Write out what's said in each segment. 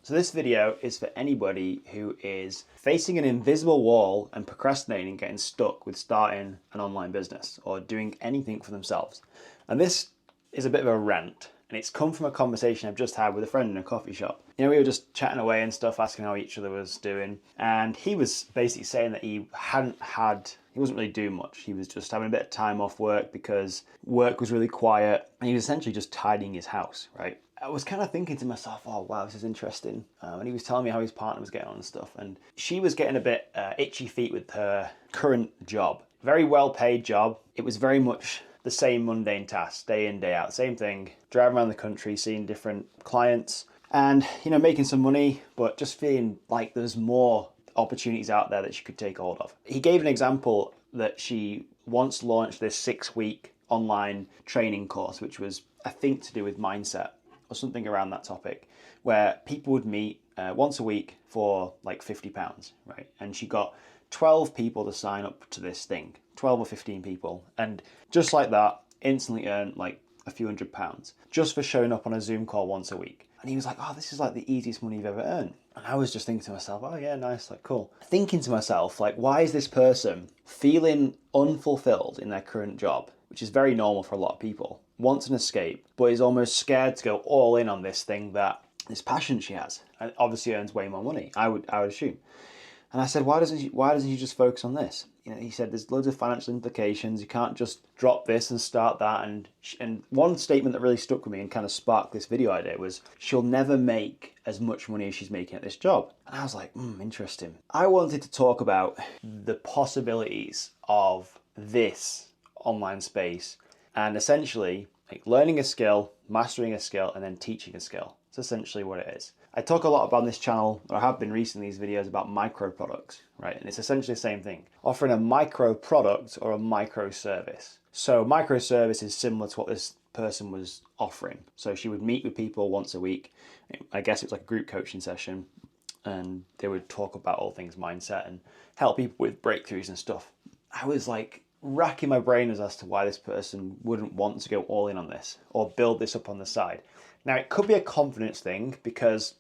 So this video is for anybody who is facing an invisible wall and procrastinating, getting stuck with starting an online business or doing anything for themselves. And this is a bit of a rant, and it's come from a conversation I've just had with a friend in a coffee shop. You know, we were just chatting away and stuff, asking how each other was doing. And he was basically saying that he wasn't really doing much. He was just having a bit of time off work because work was really quiet. And he was essentially just tidying his house, right? I was kind of thinking to myself, oh wow, this is interesting. And he was telling me how his partner was getting on and stuff. And she was getting a bit itchy feet with her current job. Very well paid job. It was very much the same mundane tasks, day in, day out. Same thing, driving around the country, seeing different clients and, you know, making some money, but just feeling like there's more opportunities out there that she could take hold of. He gave an example that she once launched this 6-week online training course, which was, I think, to do with mindset or something around that topic, where people would meet once a week for like £50, right? And she got 12 people to sign up to this thing, 12 or 15 people. And just like that, instantly earned like a few £100 just for showing up on a Zoom call once a week. And he was like, oh, this is like the easiest money you've ever earned. And I was just thinking to myself, oh yeah, nice, like cool. Thinking to myself, like, why is this person feeling unfulfilled in their current job, which is very normal for a lot of people, wants an escape, but is almost scared to go all in on this thing, that this passion she has, and obviously earns way more money, I would assume. And I said, why doesn't he just focus on this? You know, he said there's loads of financial implications. You can't just drop this and start that. And one statement that really stuck with me and kind of sparked this video idea was, she'll never make as much money as she's making at this job. And I was like, interesting. I wanted to talk about the possibilities of this online space and essentially like learning a skill, mastering a skill, and then teaching a skill. It's essentially what it is. I talk a lot about on this channel, or I have been recently, these videos about micro products, right? And it's essentially the same thing, offering a micro product or a micro service. So micro service is similar to what this person was offering. So she would meet with people once a week. I guess it was like a group coaching session, and they would talk about all things mindset and help people with breakthroughs and stuff. I was like racking my brain as to why this person wouldn't want to go all in on this or build this up on the side. Now, it could be a confidence thing because,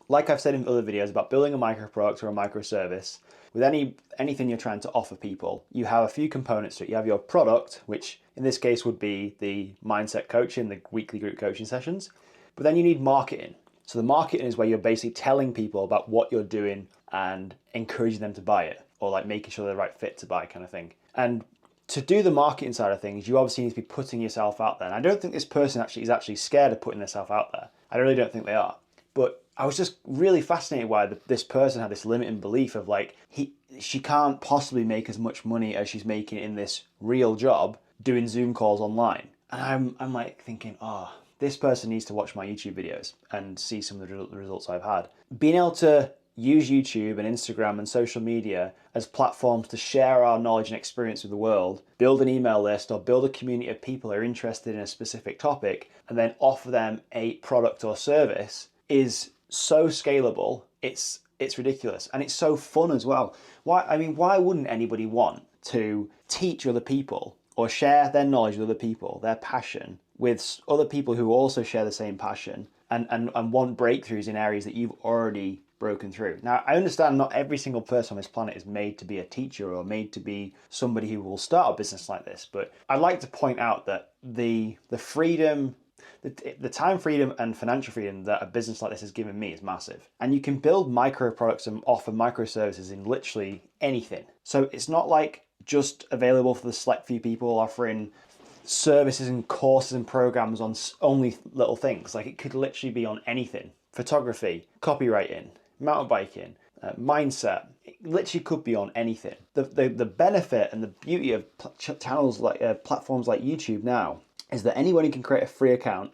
like I've said in other videos about building a micro product or a micro service, with anything you're trying to offer people, you have a few components to it. You have your product, which in this case would be the mindset coaching, the weekly group coaching sessions, but then you need marketing. So the marketing is where you're basically telling people about what you're doing and encouraging them to buy it, or like making sure they're the right fit to buy, kind of thing. And to do the marketing side of things, you obviously need to be putting yourself out there. And I don't think this person is actually scared of putting themselves out there. I really don't think they are. But I was just really fascinated why this person had this limiting belief of like, she can't possibly make as much money as she's making in this real job doing Zoom calls online. And I'm like thinking, oh, this person needs to watch my YouTube videos and see some of the results I've had. Being able to use YouTube and Instagram and social media as platforms to share our knowledge and experience with the world, build an email list or build a community of people who are interested in a specific topic, and then offer them a product or service is so scalable. It's ridiculous. And it's so fun as well. Why wouldn't anybody want to teach other people or share their knowledge with other people, their passion with other people who also share the same passion and want breakthroughs in areas that you've already broken through? Now, I understand not every single person on this planet is made to be a teacher or made to be somebody who will start a business like this, but I'd like to point out that the freedom, the time freedom and financial freedom that a business like this has given me is massive. And you can build micro products and offer micro services in literally anything. So it's not like just available for the select few people offering services and courses and programs on only little things. Like, it could literally be on anything. Photography, copywriting, mountain biking, mindset. It literally could be on anything. The benefit and the beauty of channels like platforms like YouTube now is that anyone can create a free account,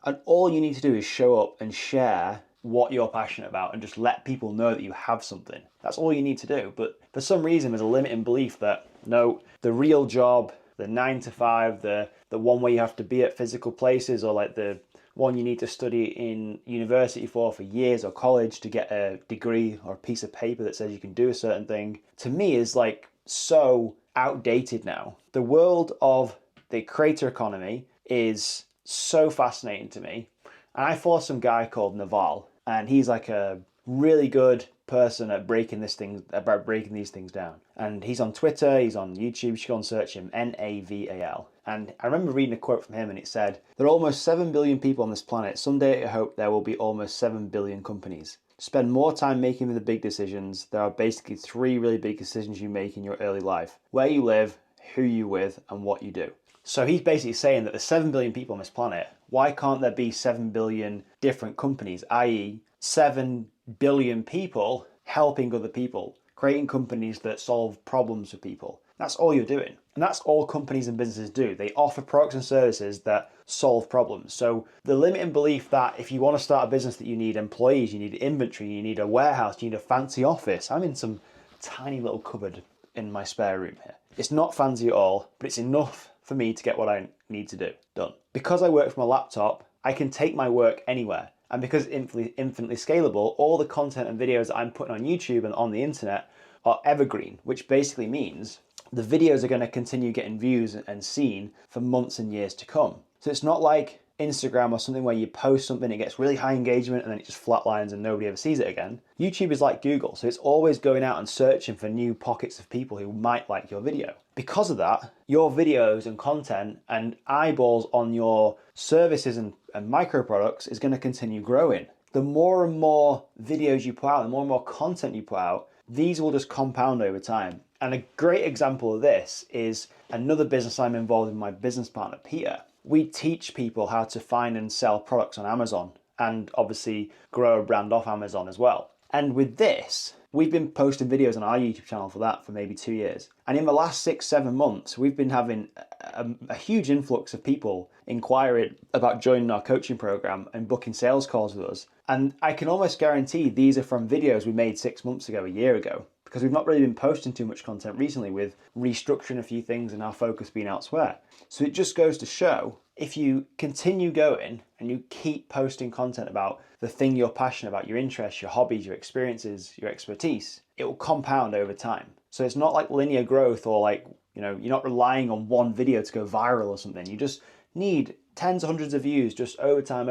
and all you need to do is show up and share what you're passionate about and just let people know that you have something. That's all you need to do. But for some reason, there's a limiting belief that no, the real job, the 9 to 5, the one where you have to be at physical places, or like the one you need to study in university for years, or college to get a degree or a piece of paper that says you can do a certain thing, to me is like so outdated now. The world of the creator economy is so fascinating to me. And I follow some guy called Naval, and he's like a really good person at breaking these things down. And he's on Twitter, he's on YouTube. You should go and search him, Naval. And I remember reading a quote from him, and it said, "There are almost 7 billion people on this planet. Someday I hope there will be almost 7 billion companies. Spend more time making the big decisions. There are basically 3 really big decisions you make in your early life: where you live, who you with, and what you do." So he's basically saying that there's 7 billion people on this planet. Why can't there be 7 billion different companies, i.e. 7 billion people helping other people, creating companies that solve problems for people? That's all you're doing. And that's all companies and businesses do. They offer products and services that solve problems. So the limiting belief that if you want to start a business that you need employees, you need inventory, you need a warehouse, you need a fancy office. I'm in some tiny little cupboard in my spare room here. It's not fancy at all, but it's enough for me to get what I need to do done. Because I work from a laptop, I can take my work anywhere. And because it's infinitely scalable, all the content and videos that I'm putting on YouTube and on the internet are evergreen, which basically means the videos are going to continue getting views and seen for months and years to come. So it's not like Instagram or something where you post something, it gets really high engagement and then it just flatlines and nobody ever sees it again. YouTube is like Google, so it's always going out and searching for new pockets of people who might like your video. Because of that, your videos and content and eyeballs on your services and micro products is going to continue growing. The more and more videos you put out, the more and more content you put out, these will just compound over time. And a great example of this is another business I'm involved in, my business partner, Peter. We teach people how to find and sell products on Amazon and obviously grow a brand off Amazon as well. And with this, we've been posting videos on our YouTube channel for that for maybe 2 years. And in the last 6-7 months, we've been having a huge influx of people inquiring about joining our coaching program and booking sales calls with us. And I can almost guarantee these are from videos we made 6 months ago, a year ago, because we've not really been posting too much content recently with restructuring a few things and our focus being elsewhere. So it just goes to show, if you continue going and you keep posting content about the thing you're passionate about, your interests, your hobbies, your experiences, your expertise, it will compound over time. So it's not like linear growth or like, you're not relying on one video to go viral or something. You just need tens of hundreds of views just over time.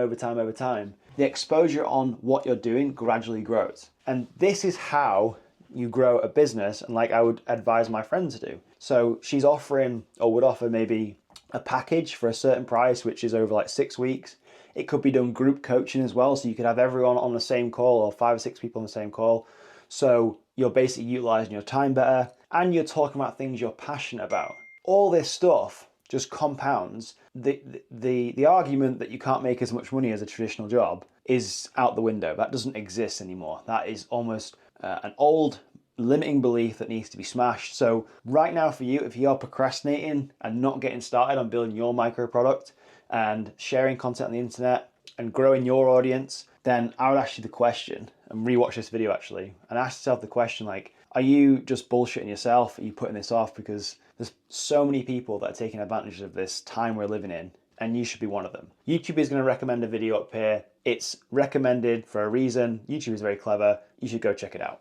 The exposure on what you're doing gradually grows. And this is how you grow a business, and like I would advise my friend to do. So she's offering, or would offer, maybe a package for a certain price, which is over like 6 weeks. It could be done group coaching as well, so you could have everyone on the same call or 5 or 6 people on the same call. So you're basically utilizing your time better and you're talking about things you're passionate about. All this stuff just compounds. The argument that you can't make as much money as a traditional job is out the window. That doesn't exist anymore. That is almost an old limiting belief that needs to be smashed. So right now for you, if you're procrastinating and not getting started on building your micro product and sharing content on the internet and growing your audience, then I would ask you the question, and rewatch this video actually, and ask yourself the question, like, are you just bullshitting yourself? Are you putting this off? Because there's so many people that are taking advantage of this time we're living in, and you should be one of them. YouTube is going to recommend a video up here. It's recommended for a reason. YouTube is very clever. You should go check it out.